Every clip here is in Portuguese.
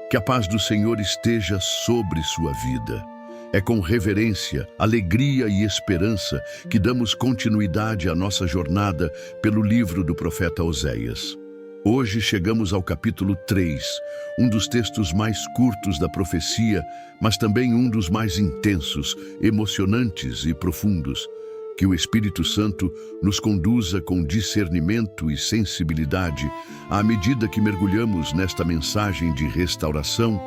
Que a paz do Senhor esteja sobre sua vida. É com reverência, alegria e esperança que damos continuidade à nossa jornada pelo livro do profeta Oséias. Hoje chegamos ao capítulo 3, um dos textos mais curtos da profecia, mas também um dos mais intensos, emocionantes e profundos. Que o Espírito Santo nos conduza com discernimento e sensibilidade à medida que mergulhamos nesta mensagem de restauração,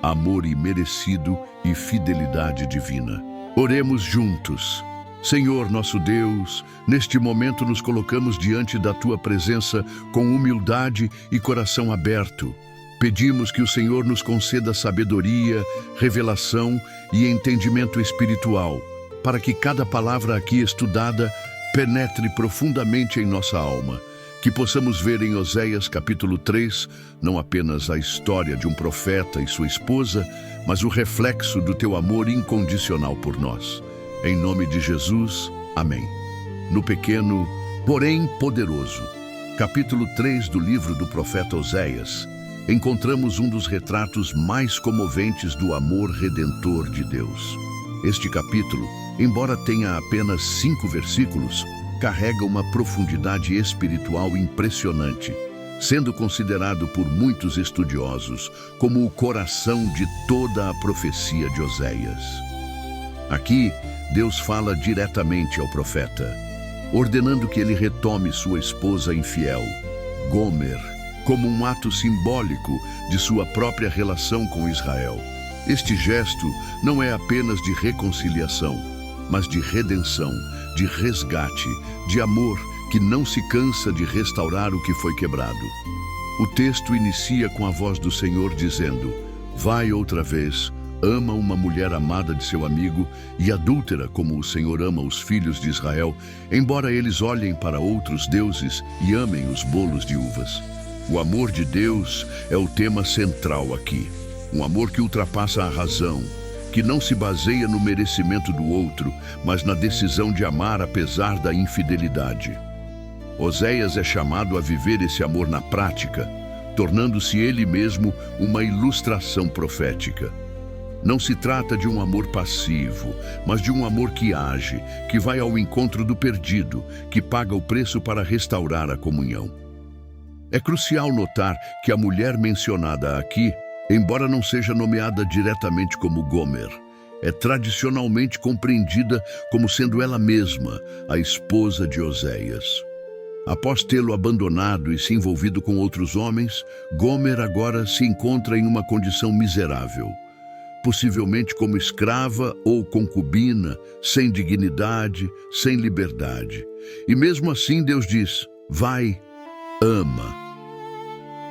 amor imerecido e fidelidade divina. Oremos juntos. Senhor nosso Deus, neste momento nos colocamos diante da Tua presença com humildade e coração aberto. Pedimos que o Senhor nos conceda sabedoria, revelação e entendimento espiritual, para que cada palavra aqui estudada penetre profundamente em nossa alma. Que possamos ver em Oséias capítulo 3, não apenas a história de um profeta e sua esposa, mas o reflexo do Teu amor incondicional por nós. Em nome de Jesus, amém. No pequeno, porém poderoso, capítulo 3 do livro do profeta Oséias, encontramos um dos retratos mais comoventes do amor redentor de Deus. Este capítulo, embora tenha apenas 5 versículos, carrega uma profundidade espiritual impressionante, sendo considerado por muitos estudiosos como o coração de toda a profecia de Oséias. Aqui, Deus fala diretamente ao profeta, ordenando que ele retome sua esposa infiel, Gomer, como um ato simbólico de sua própria relação com Israel. Este gesto não é apenas de reconciliação, mas de redenção, de resgate, de amor que não se cansa de restaurar o que foi quebrado. O texto inicia com a voz do Senhor dizendo: vai outra vez, ama uma mulher amada de seu amigo e adúltera como o Senhor ama os filhos de Israel, embora eles olhem para outros deuses e amem os bolos de uvas. O amor de Deus é o tema central aqui. Um amor que ultrapassa a razão, que não se baseia no merecimento do outro, mas na decisão de amar apesar da infidelidade. Oséias é chamado a viver esse amor na prática, tornando-se ele mesmo uma ilustração profética. Não se trata de um amor passivo, mas de um amor que age, que vai ao encontro do perdido, que paga o preço para restaurar a comunhão. É crucial notar que a mulher mencionada aqui, embora não seja nomeada diretamente como Gomer, é tradicionalmente compreendida como sendo ela mesma a esposa de Oséias. Após tê-lo abandonado e se envolvido com outros homens, Gomer agora se encontra em uma condição miserável, possivelmente como escrava ou concubina, sem dignidade, sem liberdade. E mesmo assim Deus diz: vai, ama.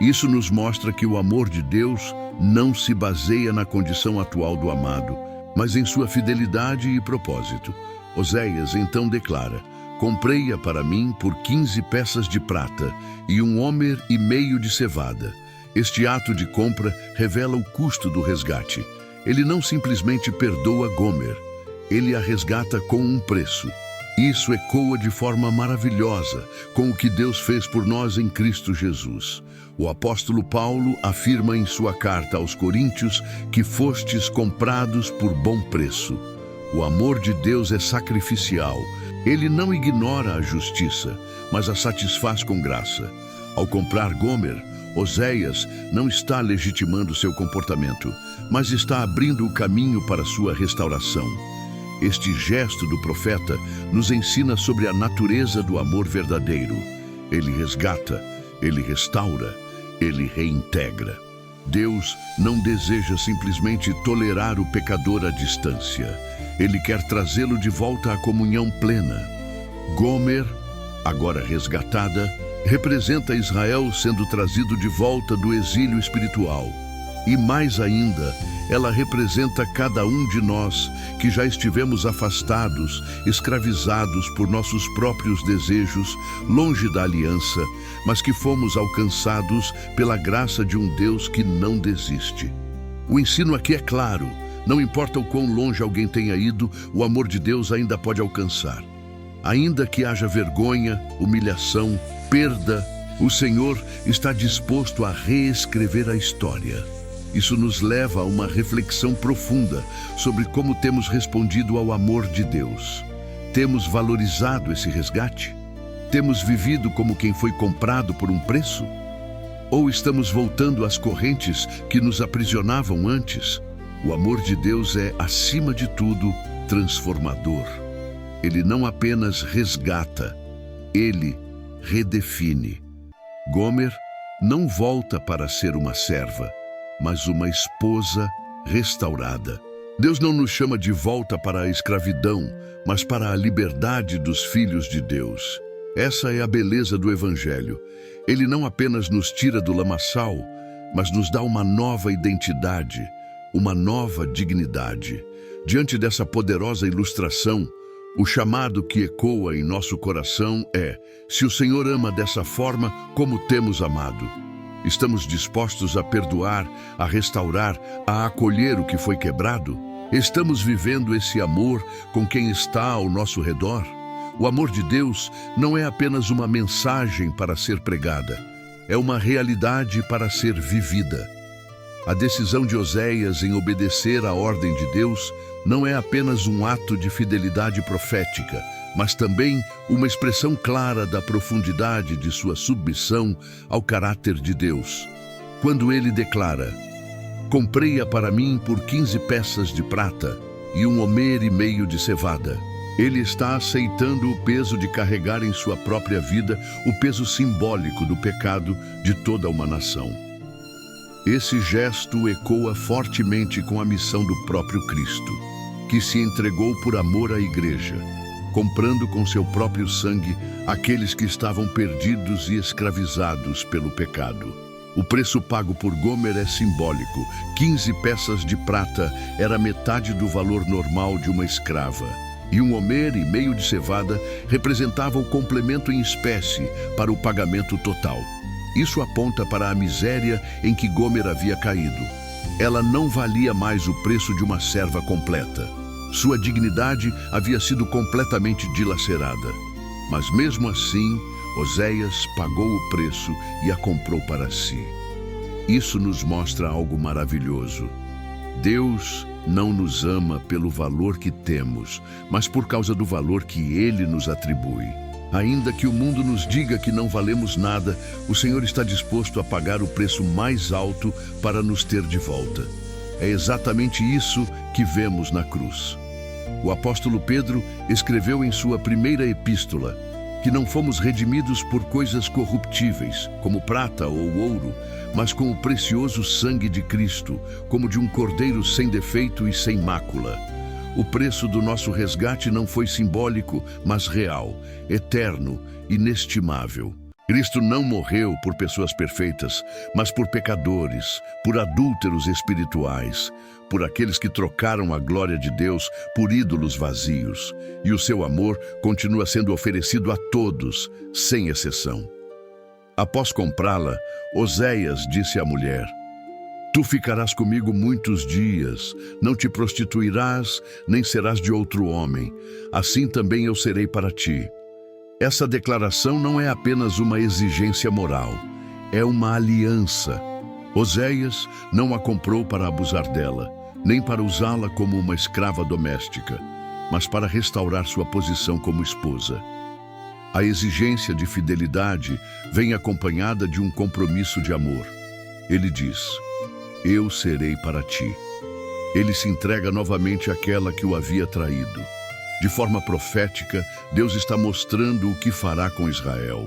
Isso nos mostra que o amor de Deus não se baseia na condição atual do amado, mas em sua fidelidade e propósito. Oséias então declara: comprei-a para mim por 15 peças de prata e 1,5 homer de cevada. Este ato de compra revela o custo do resgate. Ele não simplesmente perdoa Gomer, ele a resgata com um preço. Isso ecoa de forma maravilhosa com o que Deus fez por nós em Cristo Jesus. O apóstolo Paulo afirma em sua carta aos Coríntios que fostes comprados por bom preço. O amor de Deus é sacrificial. Ele não ignora a justiça, mas a satisfaz com graça. Ao comprar Gomer, Oséias não está legitimando seu comportamento, mas está abrindo o caminho para sua restauração. Este gesto do profeta nos ensina sobre a natureza do amor verdadeiro. Ele resgata, ele restaura, ele reintegra. Deus não deseja simplesmente tolerar o pecador à distância. Ele quer trazê-lo de volta à comunhão plena. Gomer, agora resgatada, representa Israel sendo trazido de volta do exílio espiritual. E mais ainda, ela representa cada um de nós que já estivemos afastados, escravizados por nossos próprios desejos, longe da aliança, mas que fomos alcançados pela graça de um Deus que não desiste. O ensino aqui é claro: não importa o quão longe alguém tenha ido, o amor de Deus ainda pode alcançar. Ainda que haja vergonha, humilhação, perda, O Senhor está disposto a reescrever a história. Isso nos leva a uma reflexão profunda sobre como temos respondido ao amor de Deus. Temos valorizado esse resgate? Temos vivido como quem foi comprado por um preço? Ou estamos voltando às correntes que nos aprisionavam antes? O amor de Deus é, acima de tudo, transformador. Ele não apenas resgata, ele redefine. Gomer não volta para ser uma serva, mas uma esposa restaurada. Deus não nos chama de volta para a escravidão, mas para a liberdade dos filhos de Deus. Essa é a beleza do Evangelho. Ele não apenas nos tira do lamaçal, mas nos dá uma nova identidade, uma nova dignidade. Diante dessa poderosa ilustração, o chamado que ecoa em nosso coração é: se o Senhor ama dessa forma, como temos amado? Estamos dispostos a perdoar, a restaurar, a acolher o que foi quebrado? Estamos vivendo esse amor com quem está ao nosso redor? O amor de Deus não é apenas uma mensagem para ser pregada, é uma realidade para ser vivida. A decisão de Oséias em obedecer à ordem de Deus não é apenas um ato de fidelidade profética, mas também uma expressão clara da profundidade de sua submissão ao caráter de Deus. Quando ele declara: comprei-a para mim por 15 peças de prata e 1 homer e meio de cevada. Ele está aceitando o peso de carregar em sua própria vida o peso simbólico do pecado de toda uma nação. Esse gesto ecoa fortemente com a missão do próprio Cristo, que se entregou por amor à igreja, comprando com seu próprio sangue aqueles que estavam perdidos e escravizados pelo pecado. O preço pago por Gomer é simbólico. 15 peças de prata era metade do valor normal de uma escrava, e 1 homer e meio de cevada representava o complemento em espécie para o pagamento total. Isso aponta para a miséria em que Gomer havia caído. Ela não valia mais o preço de uma serva completa. Sua dignidade havia sido completamente dilacerada. Mas mesmo assim, Oséias pagou o preço e a comprou para si. Isso nos mostra algo maravilhoso. Deus não nos ama pelo valor que temos, mas por causa do valor que Ele nos atribui. Ainda que o mundo nos diga que não valemos nada, o Senhor está disposto a pagar o preço mais alto para nos ter de volta. É exatamente isso que vemos na cruz. O apóstolo Pedro escreveu em sua primeira epístola que não fomos redimidos por coisas corruptíveis, como prata ou ouro, mas com o precioso sangue de Cristo, como de um cordeiro sem defeito e sem mácula. O preço do nosso resgate não foi simbólico, mas real, eterno, inestimável. Cristo não morreu por pessoas perfeitas, mas por pecadores, por adúlteros espirituais, por aqueles que trocaram a glória de Deus por ídolos vazios. E o seu amor continua sendo oferecido a todos, sem exceção. Após comprá-la, Oséias disse à mulher: tu ficarás comigo muitos dias, não te prostituirás, nem serás de outro homem. Assim também eu serei para ti. Essa declaração não é apenas uma exigência moral, é uma aliança. Oséias não a comprou para abusar dela, nem para usá-la como uma escrava doméstica, mas para restaurar sua posição como esposa. A exigência de fidelidade vem acompanhada de um compromisso de amor. Ele diz: eu serei para ti. Ele se entrega novamente àquela que o havia traído. De forma profética, Deus está mostrando o que fará com Israel.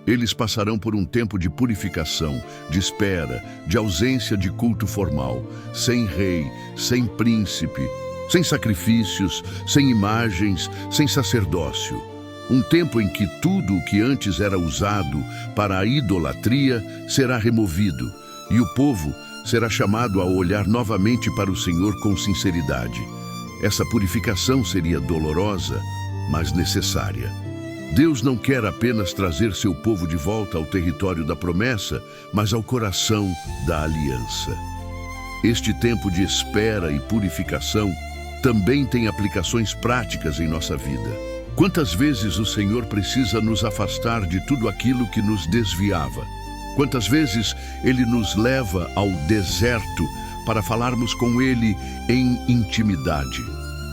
Eles passarão por um tempo de purificação, de espera, de ausência de culto formal, sem rei, sem príncipe, sem sacrifícios, sem imagens, sem sacerdócio. Um tempo em que tudo o que antes era usado para a idolatria será removido, e o povo será chamado a olhar novamente para o Senhor com sinceridade. Essa purificação seria dolorosa, mas necessária. Deus não quer apenas trazer seu povo de volta ao território da promessa, mas ao coração da aliança. Este tempo de espera e purificação também tem aplicações práticas em nossa vida. Quantas vezes o Senhor precisa nos afastar de tudo aquilo que nos desviava? Quantas vezes Ele nos leva ao deserto para falarmos com Ele em intimidade?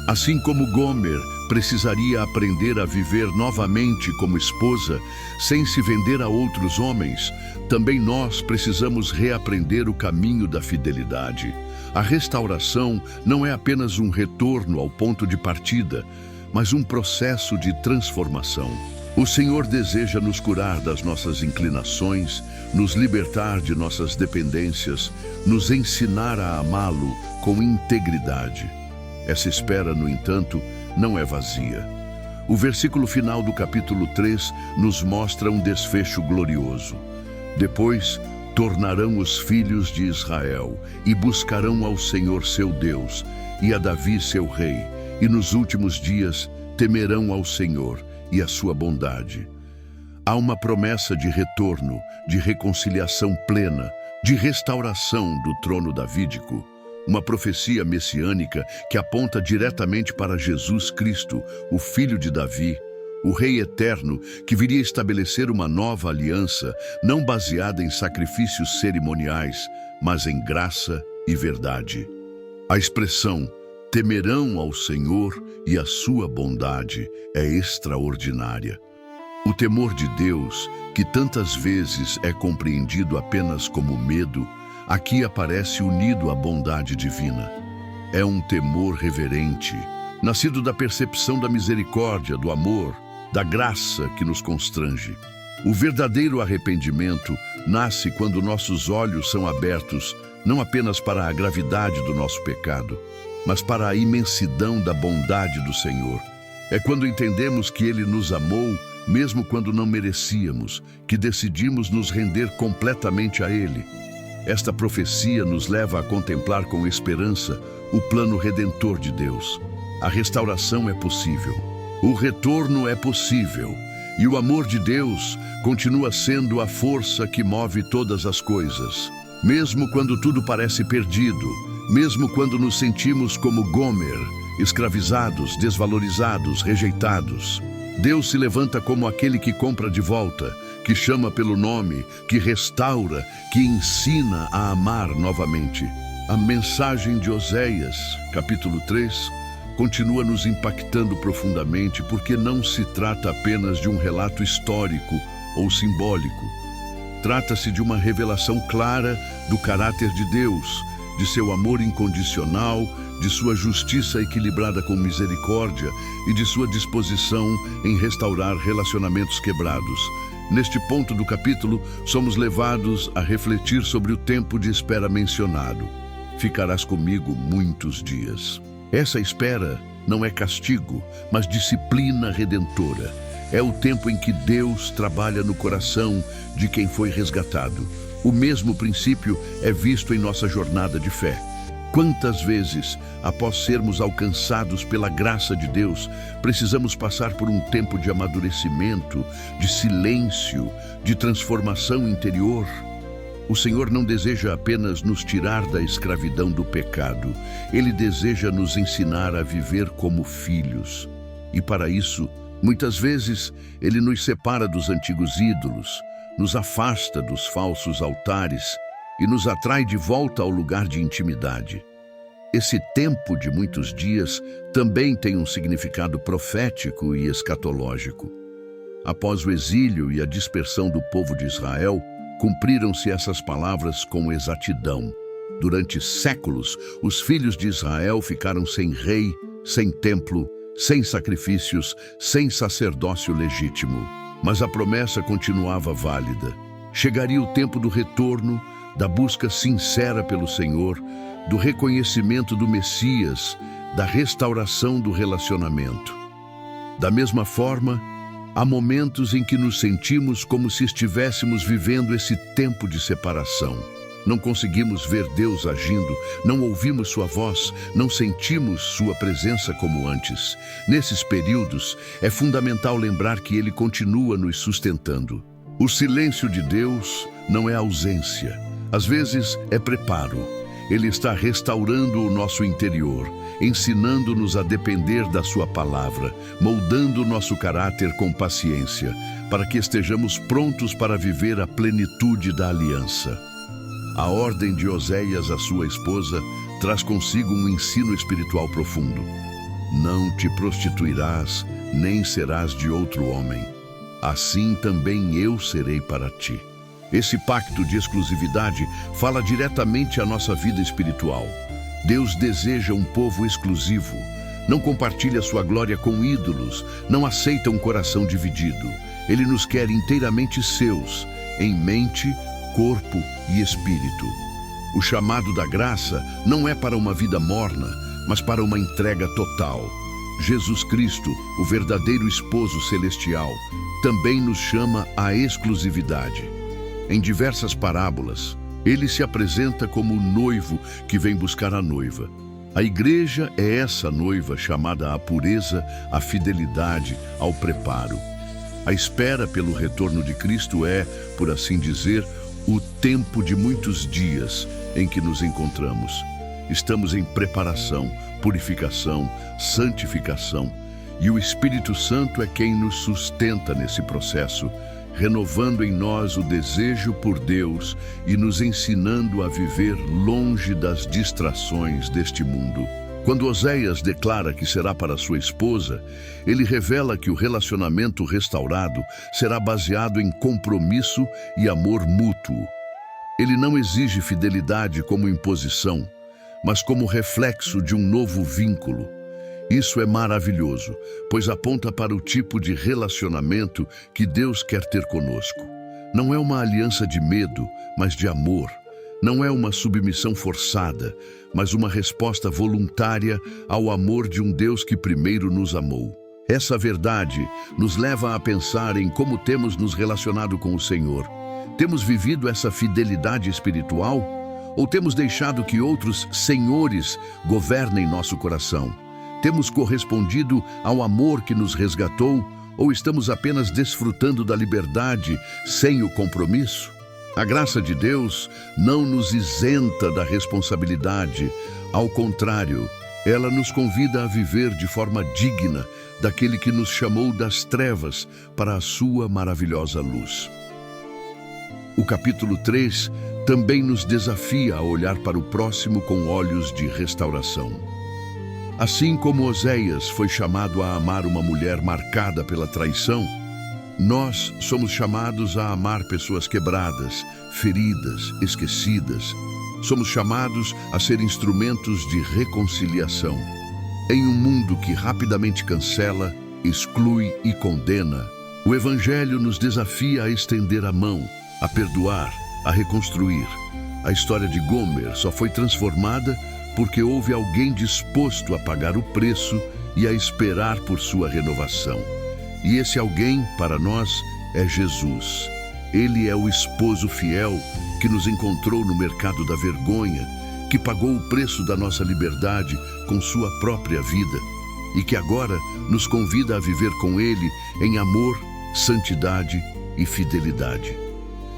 Assim como Gomer precisaria aprender a viver novamente como esposa, sem se vender a outros homens, também nós precisamos reaprender o caminho da fidelidade. A restauração não é apenas um retorno ao ponto de partida, mas um processo de transformação. O Senhor deseja nos curar das nossas inclinações, nos libertar de nossas dependências, nos ensinar a amá-lo com integridade. Essa espera, no entanto, não é vazia. O versículo final do capítulo 3 nos mostra um desfecho glorioso. Depois, tornarão os filhos de Israel e buscarão ao Senhor seu Deus e a Davi seu rei, e nos últimos dias temerão ao Senhor e a sua bondade. Há uma promessa de retorno, de reconciliação plena, de restauração do trono davídico, uma profecia messiânica que aponta diretamente para Jesus Cristo, o filho de Davi, o Rei eterno que viria estabelecer uma nova aliança, não baseada em sacrifícios cerimoniais, mas em graça e verdade. A expressão temerão ao Senhor e a sua bondade é extraordinária. O temor de Deus, que tantas vezes é compreendido apenas como medo, aqui aparece unido à bondade divina. É um temor reverente, nascido da percepção da misericórdia, do amor, da graça que nos constrange. O verdadeiro arrependimento nasce quando nossos olhos são abertos não apenas para a gravidade do nosso pecado, mas para a imensidão da bondade do Senhor. É quando entendemos que Ele nos amou, mesmo quando não merecíamos, que decidimos nos render completamente a Ele. Esta profecia nos leva a contemplar com esperança o plano redentor de Deus. A restauração é possível, o retorno é possível, e o amor de Deus continua sendo a força que move todas as coisas. Mesmo quando tudo parece perdido, mesmo quando nos sentimos como Gomer, escravizados, desvalorizados, rejeitados, Deus se levanta como aquele que compra de volta, que chama pelo nome, que restaura, que ensina a amar novamente. A mensagem de Oséias, capítulo 3, continua nos impactando profundamente porque não se trata apenas de um relato histórico ou simbólico. Trata-se de uma revelação clara do caráter de Deus, de seu amor incondicional, de sua justiça equilibrada com misericórdia e de sua disposição em restaurar relacionamentos quebrados. Neste ponto do capítulo, somos levados a refletir sobre o tempo de espera mencionado. Ficarás comigo muitos dias. Essa espera não é castigo, mas disciplina redentora. É o tempo em que Deus trabalha no coração de quem foi resgatado. O mesmo princípio é visto em nossa jornada de fé. Quantas vezes, após sermos alcançados pela graça de Deus, precisamos passar por um tempo de amadurecimento, de silêncio, de transformação interior? O Senhor não deseja apenas nos tirar da escravidão do pecado. Ele deseja nos ensinar a viver como filhos. E para isso, muitas vezes, Ele nos separa dos antigos ídolos, nos afasta dos falsos altares e nos atrai de volta ao lugar de intimidade. Esse tempo de muitos dias também tem um significado profético e escatológico. Após o exílio e a dispersão do povo de Israel, cumpriram-se essas palavras com exatidão. Durante séculos, os filhos de Israel ficaram sem rei, sem templo, sem sacrifícios, sem sacerdócio legítimo. Mas a promessa continuava válida. Chegaria o tempo do retorno, da busca sincera pelo Senhor, do reconhecimento do Messias, da restauração do relacionamento. Da mesma forma, há momentos em que nos sentimos como se estivéssemos vivendo esse tempo de separação. Não conseguimos ver Deus agindo, não ouvimos sua voz, não sentimos sua presença como antes. Nesses períodos, é fundamental lembrar que Ele continua nos sustentando. O silêncio de Deus não é ausência, às vezes é preparo. Ele está restaurando o nosso interior, ensinando-nos a depender da sua palavra, moldando nosso caráter com paciência, para que estejamos prontos para viver a plenitude da aliança. A ordem de Oséias à sua esposa traz consigo um ensino espiritual profundo. Não te prostituirás, nem serás de outro homem. Assim também eu serei para ti. Esse pacto de exclusividade fala diretamente à nossa vida espiritual. Deus deseja um povo exclusivo. Não compartilha sua glória com ídolos, não aceita um coração dividido. Ele nos quer inteiramente seus, em mente, corpo e espírito. O chamado da graça não é para uma vida morna, mas para uma entrega total. Jesus Cristo, o verdadeiro esposo celestial, também nos chama à exclusividade. Em diversas parábolas, ele se apresenta como o noivo que vem buscar a noiva. A igreja é essa noiva chamada à pureza, à fidelidade, ao preparo. A espera pelo retorno de Cristo é, por assim dizer, o tempo de muitos dias em que nos encontramos. Estamos em preparação, purificação, santificação, e o Espírito Santo é quem nos sustenta nesse processo, renovando em nós o desejo por Deus e nos ensinando a viver longe das distrações deste mundo. Quando Oséias declara que será para sua esposa, ele revela que o relacionamento restaurado será baseado em compromisso e amor mútuo. Ele não exige fidelidade como imposição, mas como reflexo de um novo vínculo. Isso é maravilhoso, pois aponta para o tipo de relacionamento que Deus quer ter conosco. Não é uma aliança de medo, mas de amor. Não é uma submissão forçada, mas uma resposta voluntária ao amor de um Deus que primeiro nos amou. Essa verdade nos leva a pensar em como temos nos relacionado com o Senhor. Temos vivido essa fidelidade espiritual? Ou temos deixado que outros senhores governem nosso coração? Temos correspondido ao amor que nos resgatou? Ou estamos apenas desfrutando da liberdade sem o compromisso? A graça de Deus não nos isenta da responsabilidade. Ao contrário, ela nos convida a viver de forma digna daquele que nos chamou das trevas para a sua maravilhosa luz. O capítulo 3 também nos desafia a olhar para o próximo com olhos de restauração. Assim como Oséias foi chamado a amar uma mulher marcada pela traição, nós somos chamados a amar pessoas quebradas, feridas, esquecidas. Somos chamados a ser instrumentos de reconciliação. Em um mundo que rapidamente cancela, exclui e condena, o Evangelho nos desafia a estender a mão, a perdoar, a reconstruir. A história de Gomer só foi transformada porque houve alguém disposto a pagar o preço e a esperar por sua renovação. E esse alguém, para nós, é Jesus. Ele é o esposo fiel que nos encontrou no mercado da vergonha, que pagou o preço da nossa liberdade com sua própria vida e que agora nos convida a viver com ele em amor, santidade e fidelidade.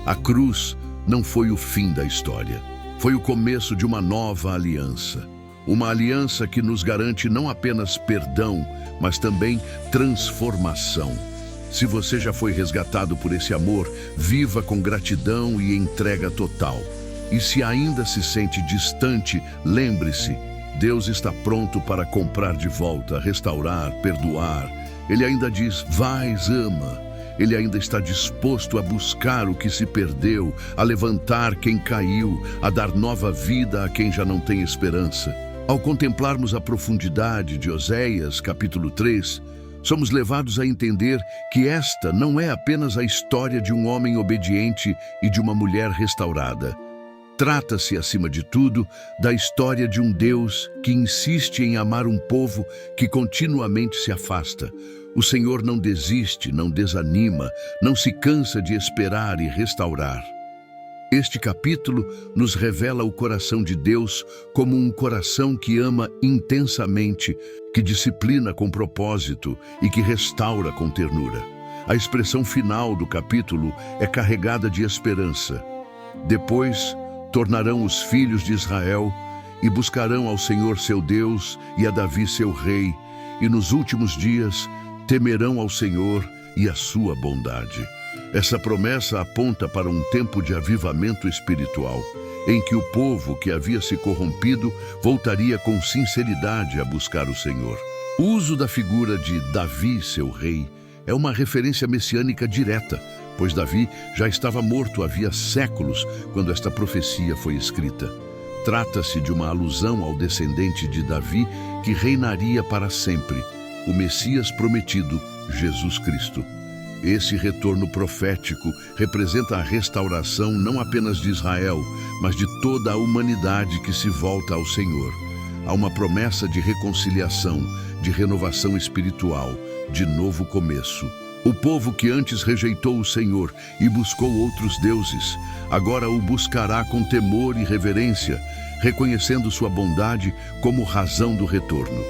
A cruz não foi o fim da história, foi o começo de uma nova aliança. Uma aliança que nos garante não apenas perdão, mas também transformação. Se você já foi resgatado por esse amor, viva com gratidão e entrega total. E se ainda se sente distante, lembre-se, Deus está pronto para comprar de volta, restaurar, perdoar. Ele ainda diz, vais, ama. Ele ainda está disposto a buscar o que se perdeu, a levantar quem caiu, a dar nova vida a quem já não tem esperança. Ao contemplarmos a profundidade de Oséias, capítulo 3, somos levados a entender que esta não é apenas a história de um homem obediente e de uma mulher restaurada. Trata-se, acima de tudo, da história de um Deus que insiste em amar um povo que continuamente se afasta. O Senhor não desiste, não desanima, não se cansa de esperar e restaurar. Este capítulo nos revela o coração de Deus como um coração que ama intensamente, que disciplina com propósito e que restaura com ternura. A expressão final do capítulo é carregada de esperança. Depois, tornarão os filhos de Israel e buscarão ao Senhor seu Deus e a Davi seu rei, e nos últimos dias temerão ao Senhor e a sua bondade. Essa promessa aponta para um tempo de avivamento espiritual, em que o povo que havia se corrompido voltaria com sinceridade a buscar o Senhor. O uso da figura de Davi, seu rei, é uma referência messiânica direta, pois Davi já estava morto havia séculos quando esta profecia foi escrita. Trata-se de uma alusão ao descendente de Davi que reinaria para sempre, o Messias prometido, Jesus Cristo. Esse retorno profético representa a restauração não apenas de Israel, mas de toda a humanidade que se volta ao Senhor. Há uma promessa de reconciliação, de renovação espiritual, de novo começo. O povo que antes rejeitou o Senhor e buscou outros deuses, agora o buscará com temor e reverência, reconhecendo sua bondade como razão do retorno.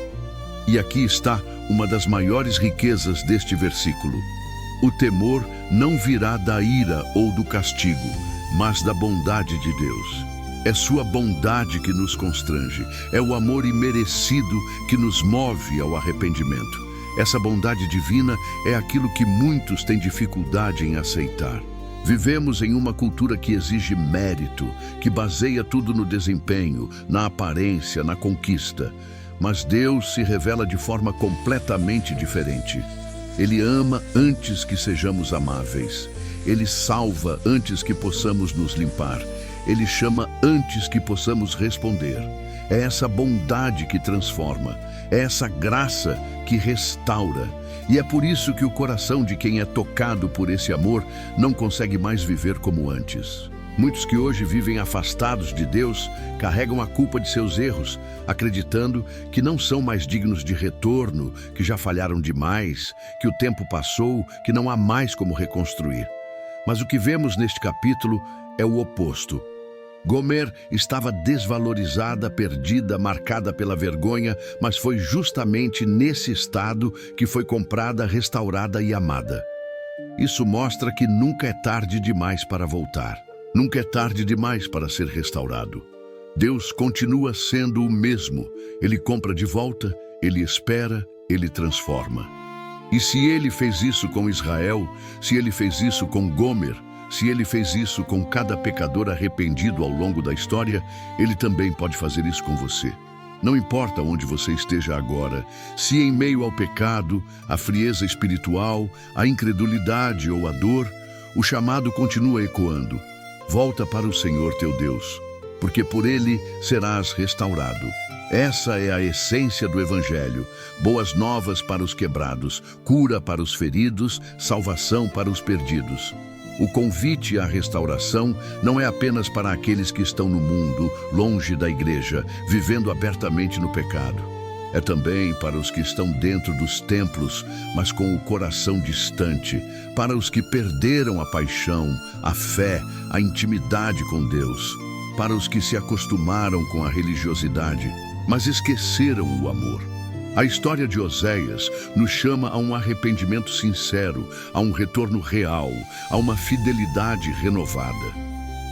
E aqui está uma das maiores riquezas deste versículo. O temor não virá da ira ou do castigo, mas da bondade de Deus. É sua bondade que nos constrange, é o amor imerecido que nos move ao arrependimento. Essa bondade divina é aquilo que muitos têm dificuldade em aceitar. Vivemos em uma cultura que exige mérito, que baseia tudo no desempenho, na aparência, na conquista. Mas Deus se revela de forma completamente diferente. Ele ama antes que sejamos amáveis. Ele salva antes que possamos nos limpar. Ele chama antes que possamos responder. É essa bondade que transforma. É essa graça que restaura. E é por isso que o coração de quem é tocado por esse amor não consegue mais viver como antes. Muitos que hoje vivem afastados de Deus carregam a culpa de seus erros, acreditando que não são mais dignos de retorno, que já falharam demais, que o tempo passou, que não há mais como reconstruir. Mas o que vemos neste capítulo é o oposto. Gomer estava desvalorizada, perdida, marcada pela vergonha, mas foi justamente nesse estado que foi comprada, restaurada e amada. Isso mostra que nunca é tarde demais para voltar. Nunca é tarde demais para ser restaurado. Deus continua sendo o mesmo. Ele compra de volta, Ele espera, Ele transforma. E se Ele fez isso com Israel, se Ele fez isso com Gomer, se Ele fez isso com cada pecador arrependido ao longo da história, Ele também pode fazer isso com você. Não importa onde você esteja agora, se em meio ao pecado, à frieza espiritual, à incredulidade ou à dor, o chamado continua ecoando. Volta para o Senhor teu Deus, porque por Ele serás restaurado. Essa é a essência do Evangelho: boas novas para os quebrados, cura para os feridos, salvação para os perdidos. O convite à restauração não é apenas para aqueles que estão no mundo, longe da igreja, vivendo abertamente no pecado. É também para os que estão dentro dos templos, mas com o coração distante, para os que perderam a paixão, a fé, a intimidade com Deus, para os que se acostumaram com a religiosidade, mas esqueceram o amor. A história de Oséias nos chama a um arrependimento sincero, a um retorno real, a uma fidelidade renovada.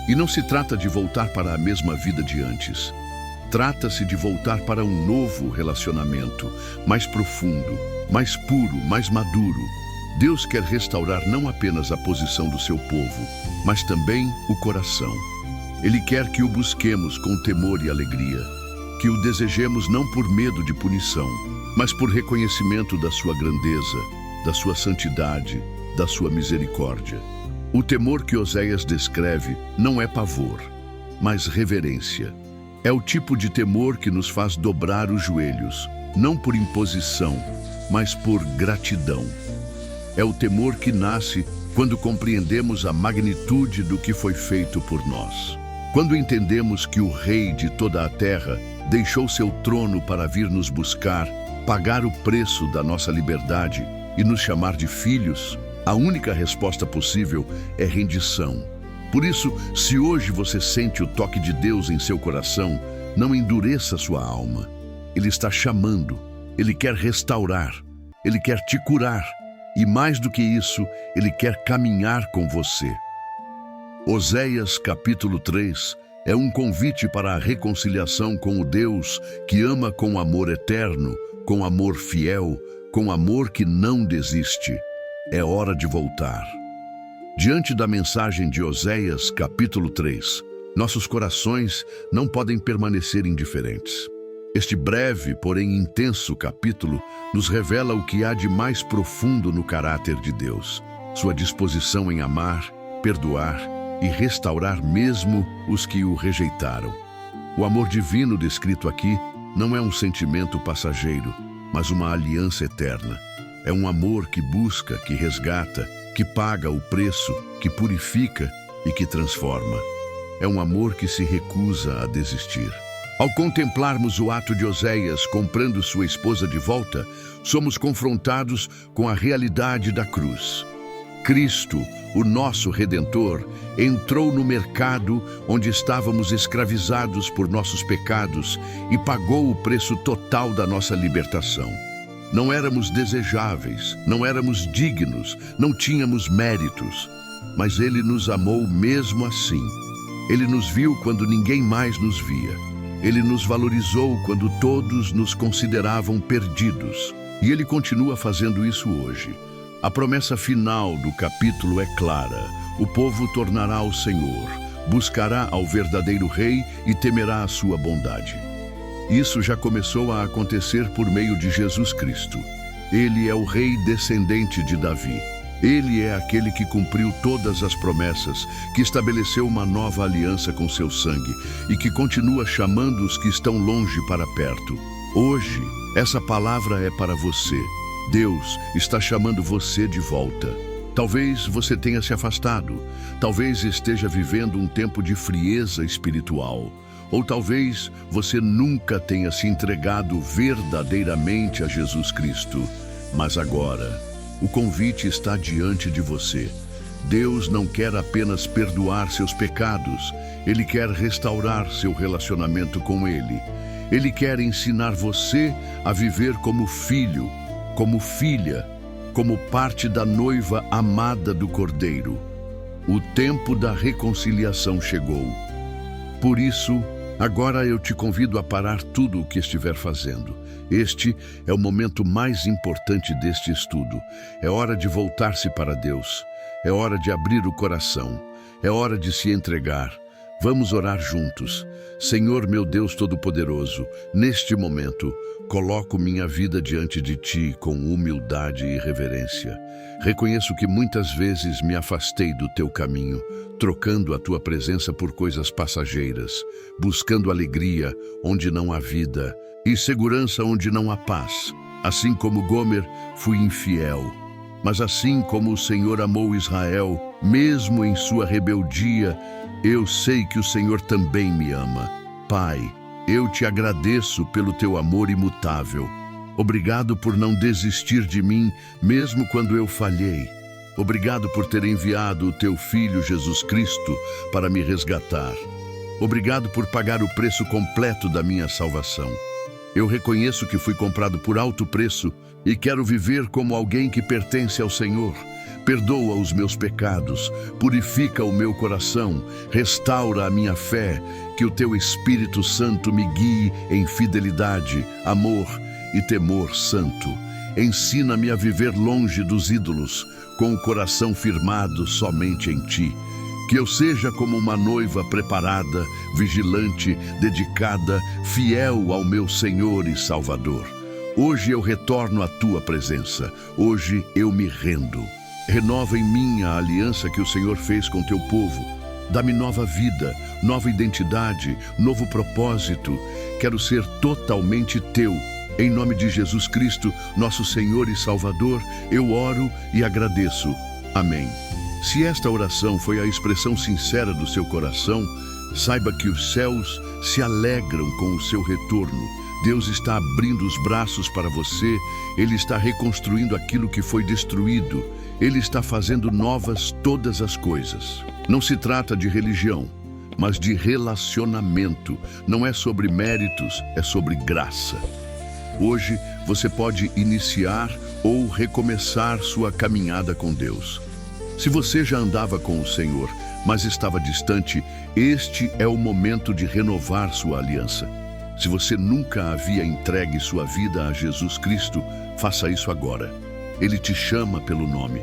E não se trata de voltar para a mesma vida de antes. Trata-se de voltar para um novo relacionamento, mais profundo, mais puro, mais maduro. Deus quer restaurar não apenas a posição do seu povo, mas também o coração. Ele quer que o busquemos com temor e alegria, que o desejemos não por medo de punição, mas por reconhecimento da sua grandeza, da sua santidade, da sua misericórdia. O temor que Oséias descreve não é pavor, mas reverência. É o tipo de temor que nos faz dobrar os joelhos, não por imposição, mas por gratidão. É o temor que nasce quando compreendemos a magnitude do que foi feito por nós. Quando entendemos que o Rei de toda a terra deixou seu trono para vir nos buscar, pagar o preço da nossa liberdade e nos chamar de filhos, a única resposta possível é rendição. Por isso, se hoje você sente o toque de Deus em seu coração, não endureça sua alma. Ele está chamando, Ele quer restaurar, Ele quer te curar e, mais do que isso, Ele quer caminhar com você. Oséias capítulo 3 É um convite para a reconciliação com o Deus que ama com amor eterno, com amor fiel, com amor que não desiste. É hora de voltar. Diante da mensagem de Oséias, capítulo 3, nossos corações não podem permanecer indiferentes. Este breve, porém intenso capítulo nos revela o que há de mais profundo no caráter de Deus, sua disposição em amar, perdoar e restaurar mesmo os que o rejeitaram. O amor divino descrito aqui não é um sentimento passageiro, mas uma aliança eterna. É um amor que busca, que resgata, que paga o preço, que purifica e que transforma. É um amor que se recusa a desistir. Ao contemplarmos o ato de Oséias comprando sua esposa de volta, somos confrontados com a realidade da cruz. Cristo, o nosso Redentor, entrou no mercado onde estávamos escravizados por nossos pecados e pagou o preço total da nossa libertação. Não éramos desejáveis, não éramos dignos, não tínhamos méritos, mas Ele nos amou mesmo assim. Ele nos viu quando ninguém mais nos via. Ele nos valorizou quando todos nos consideravam perdidos. E Ele continua fazendo isso hoje. A promessa final do capítulo é clara. O povo tornará ao Senhor, buscará ao verdadeiro Rei e temerá a sua bondade. Isso já começou a acontecer por meio de Jesus Cristo. Ele é o Rei descendente de Davi. Ele é aquele que cumpriu todas as promessas, que estabeleceu uma nova aliança com seu sangue e que continua chamando os que estão longe para perto. Hoje, essa palavra é para você. Deus está chamando você de volta. Talvez você tenha se afastado, talvez esteja vivendo um tempo de frieza espiritual, ou talvez você nunca tenha se entregado verdadeiramente a Jesus Cristo. Mas agora, o convite está diante de você. Deus não quer apenas perdoar seus pecados, Ele quer restaurar seu relacionamento com Ele. Ele quer ensinar você a viver como filho, como filha, como parte da noiva amada do Cordeiro. O tempo da reconciliação chegou. Por isso, agora eu te convido a parar tudo o que estiver fazendo. Este é o momento mais importante deste estudo. É hora de voltar-se para Deus. É hora de abrir o coração. É hora de se entregar. Vamos orar juntos. Senhor, meu Deus Todo-Poderoso, neste momento, coloco minha vida diante de Ti com humildade e reverência. Reconheço que muitas vezes me afastei do Teu caminho, trocando a Tua presença por coisas passageiras, buscando alegria onde não há vida e segurança onde não há paz. Assim como Gomer, fui infiel. Mas assim como o Senhor amou Israel, mesmo em sua rebeldia, eu sei que o Senhor também me ama. Pai, eu te agradeço pelo teu amor imutável. Obrigado por não desistir de mim, mesmo quando eu falhei. Obrigado por ter enviado o teu Filho Jesus Cristo para me resgatar. Obrigado por pagar o preço completo da minha salvação. Eu reconheço que fui comprado por alto preço e quero viver como alguém que pertence ao Senhor. Perdoa os meus pecados, purifica o meu coração, restaura a minha fé, que o teu Espírito Santo me guie em fidelidade, amor e temor santo. Ensina-me a viver longe dos ídolos, com o coração firmado somente em ti. Que eu seja como uma noiva preparada, vigilante, dedicada, fiel ao meu Senhor e Salvador. Hoje eu retorno à tua presença, hoje eu me rendo. Renova em mim a aliança que o Senhor fez com teu povo. Dá-me nova vida, nova identidade, novo propósito. Quero ser totalmente teu. Em nome de Jesus Cristo, nosso Senhor e Salvador, eu oro e agradeço. Amém. Se esta oração foi a expressão sincera do seu coração, saiba que os céus se alegram com o seu retorno. Deus está abrindo os braços para você, Ele está reconstruindo aquilo que foi destruído, Ele está fazendo novas todas as coisas. Não se trata de religião, mas de relacionamento. Não é sobre méritos, é sobre graça. Hoje você pode iniciar ou recomeçar sua caminhada com Deus. Se você já andava com o Senhor, mas estava distante, Este é o momento de renovar sua aliança. Se você nunca havia entregue sua vida a Jesus Cristo, faça isso agora. Ele te chama pelo nome.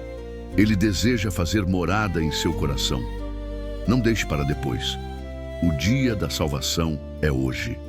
Ele deseja fazer morada em seu coração. Não deixe para depois. O dia da salvação é hoje.